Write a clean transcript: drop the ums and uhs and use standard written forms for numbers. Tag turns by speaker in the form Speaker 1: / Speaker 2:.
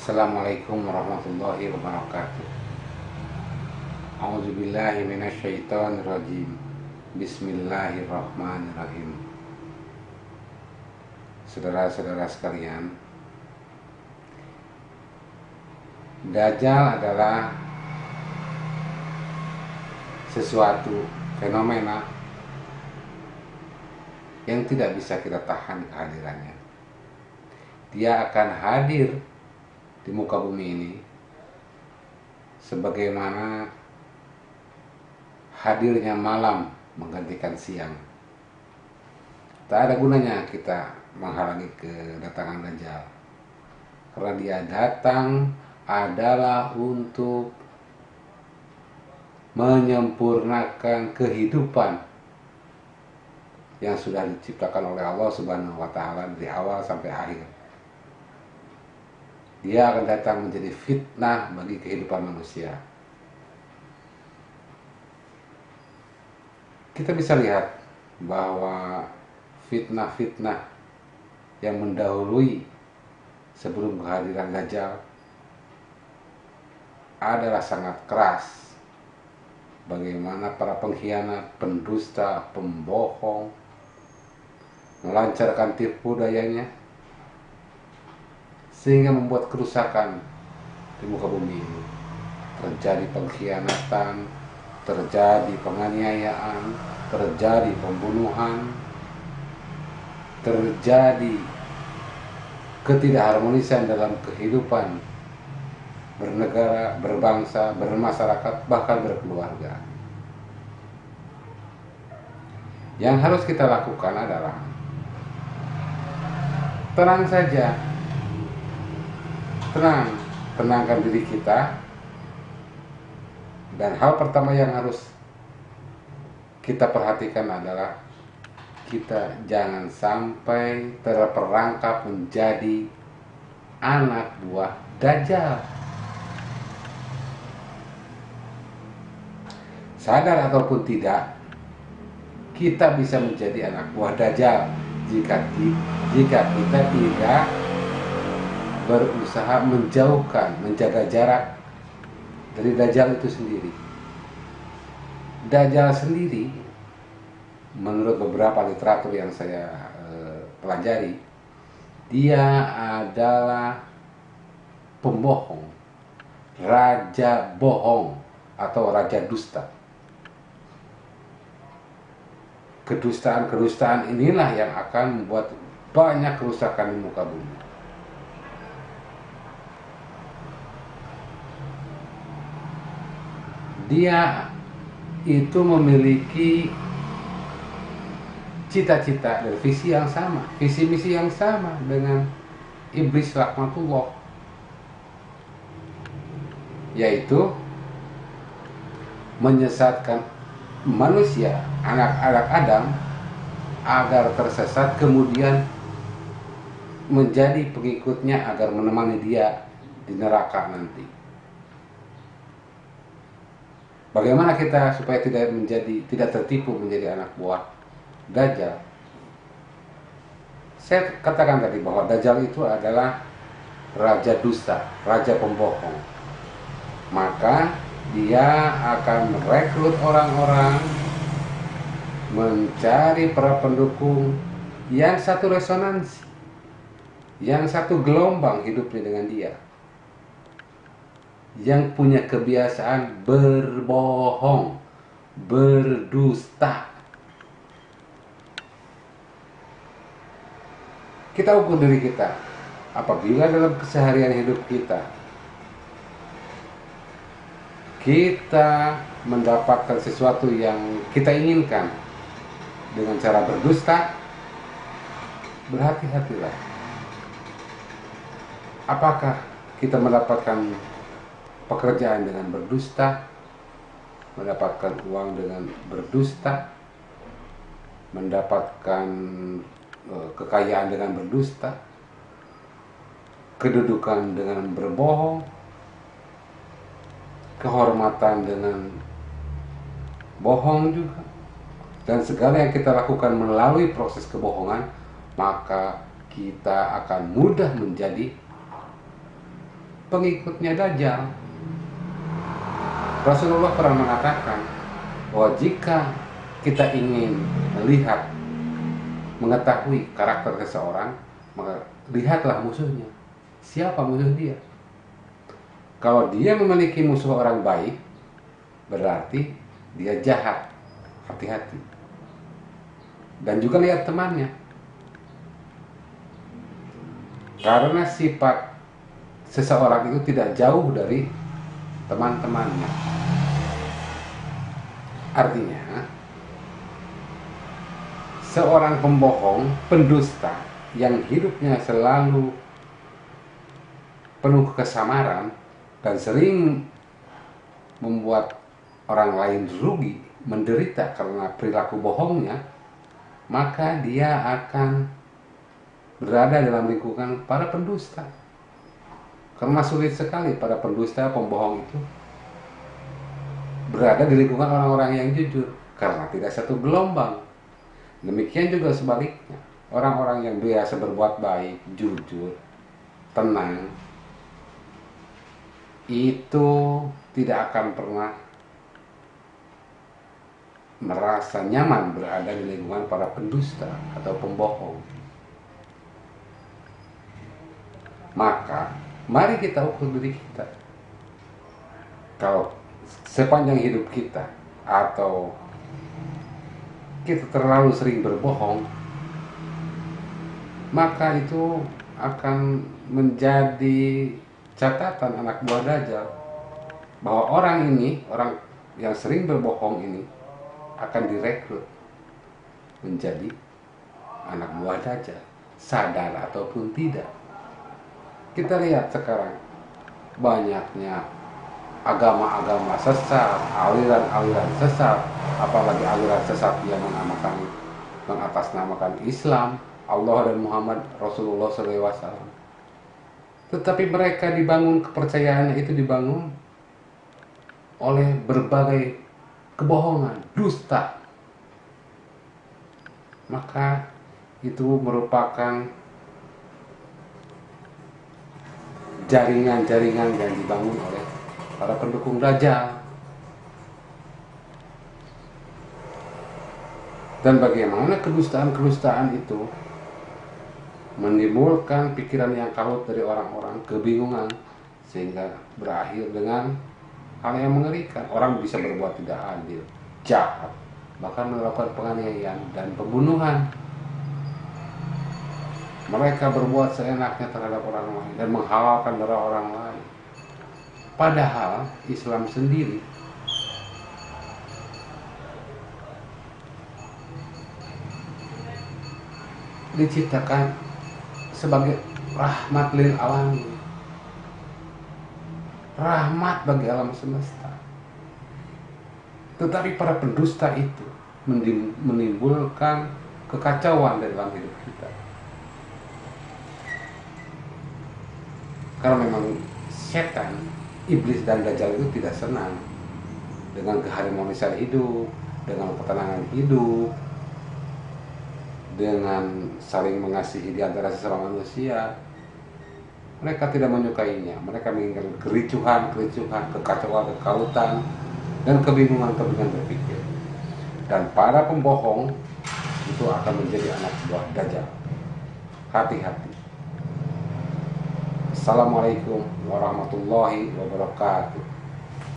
Speaker 1: Assalamualaikum warahmatullahi wabarakatuh. A'udzubillahi minasyaitonirrajim. Bismillahirrahmanirrahim. Saudara-saudara sekalian, Dajjal adalah sesuatu fenomena yang tidak bisa kita tahan kehadirannya. Dia akan hadir di muka bumi ini sebagaimana hadirnya malam menggantikan siang. Tak ada gunanya kita menghalangi kedatangan Dajjal, karena dia datang adalah untuk menyempurnakan kehidupan yang sudah diciptakan oleh Allah Subhanahu wa Ta'ala dari awal sampai akhir. Dia akan datang menjadi fitnah bagi kehidupan manusia. Kita bisa lihat bahwa fitnah-fitnah yang mendahului sebelum kehadiran Dajjal adalah sangat keras. Bagaimana para pengkhianat, pendusta, pembohong melancarkan tipu dayanya sehingga membuat kerusakan di muka bumi ini. Terjadi pengkhianatan, terjadi penganiayaan, terjadi pembunuhan, terjadi ketidakharmonisan dalam kehidupan bernegara, berbangsa, bermasyarakat, bahkan berkeluarga. Yang harus kita lakukan adalah tenang saja, tenangkan diri kita. Dan hal pertama yang harus kita perhatikan adalah kita jangan sampai terperangkap menjadi anak buah Dajjal. Sadar ataupun tidak, kita bisa menjadi anak buah Dajjal jika kita tidak berusaha menjauhkan, menjaga jarak dari Dajjal itu sendiri. Dajjal sendiri, menurut beberapa literatur yang saya pelajari, dia adalah pembohong, raja bohong atau raja dusta. Kedustaan inilah yang akan membuat banyak kerusakan di muka bumi. Dia itu memiliki cita-cita dan visi yang sama, visi misi yang sama dengan iblis laknatullah, yaitu menyesatkan manusia, anak-anak Adam, agar tersesat, kemudian menjadi pengikutnya agar menemani dia di neraka nanti. Bagaimana kita supaya tidak tertipu menjadi anak buah Dajjal? Saya katakan tadi bahwa Dajjal itu adalah raja dusta, raja pembohong. Maka dia akan merekrut orang-orang, mencari para pendukung yang satu resonansi, yang satu gelombang hidupnya dengan dia, yang punya kebiasaan berbohong, berdusta. Kita ukur diri kita, apabila dalam keseharian hidup kita mendapatkan sesuatu yang kita inginkan dengan cara berdusta, berhati-hatilah. Apakah kita mendapatkan pekerjaan dengan berdusta, mendapatkan uang dengan berdusta, mendapatkan kekayaan dengan berdusta, kedudukan dengan berbohong, kehormatan dengan bohong juga, dan segala yang kita lakukan melalui proses kebohongan, maka kita akan mudah menjadi pengikutnya Dajjal. Rasulullah pernah mengatakan bahwa jika kita ingin melihat, mengetahui karakter seseorang, maka lihatlah musuhnya. Siapa musuh dia? Kalau dia memiliki musuh orang baik, berarti dia jahat. Hati-hati. Dan juga lihat temannya. Karena sifat seseorang itu tidak jauh dari teman-temannya. Artinya, seorang pembohong, pendusta yang hidupnya selalu penuh kesamaran dan sering membuat orang lain rugi, menderita karena perilaku bohongnya, maka dia akan berada dalam lingkungan para pendusta. Karena sulit sekali para pendusta, pembohong itu berada di lingkungan orang-orang yang jujur, karena tidak satu gelombang. Demikian juga sebaliknya, orang-orang yang biasa berbuat baik, jujur, tenang, itu tidak akan pernah merasa nyaman berada di lingkungan para pendusta atau pembohong. Maka mari kita ukur diri kita. Kalau sepanjang hidup kita atau kita terlalu sering berbohong, maka itu akan menjadi catatan anak buah Dajjal, bahwa orang ini, orang yang sering berbohong ini akan direkrut menjadi anak buah Dajjal, sadar ataupun tidak. Kita lihat sekarang banyaknya agama-agama sesat, aliran-aliran sesat, apalagi aliran sesat yang mengatasnamakan Islam, Allah dan Muhammad Rasulullah SAW. Tetapi mereka dibangun, kepercayaannya itu dibangun oleh berbagai kebohongan, dusta. Maka itu merupakan jaringan-jaringan yang dibangun oleh para pendukung Dajjal. Dan bagaimana kedustaan-kedustaan itu menimbulkan pikiran yang kalut dari orang-orang, kebingungan, sehingga berakhir dengan hal yang mengerikan. Orang bisa berbuat tidak adil, jahat, bahkan melakukan penganiayaan dan pembunuhan. Mereka berbuat seenaknya terhadap orang lain dan menghalalkan darah orang lain. Padahal Islam sendiri diciptakan sebagai rahmat lil alamin, rahmat bagi alam semesta. Tetapi para pendusta itu menimbulkan kekacauan dalam hidup kita. Karena memang setan, iblis dan Dajjal itu tidak senang dengan keharmonisan hidup, dengan ketenangan hidup, dengan saling mengasihi di antara sesama manusia. Mereka tidak menyukainya. Mereka menginginkan kericuhan, kekacauan, kekalutan, dan kebingungan berpikir. Dan para pembohong itu akan menjadi anak buah Dajjal. Hati-hati. Assalamualaikum warahmatullahi wabarakatuh.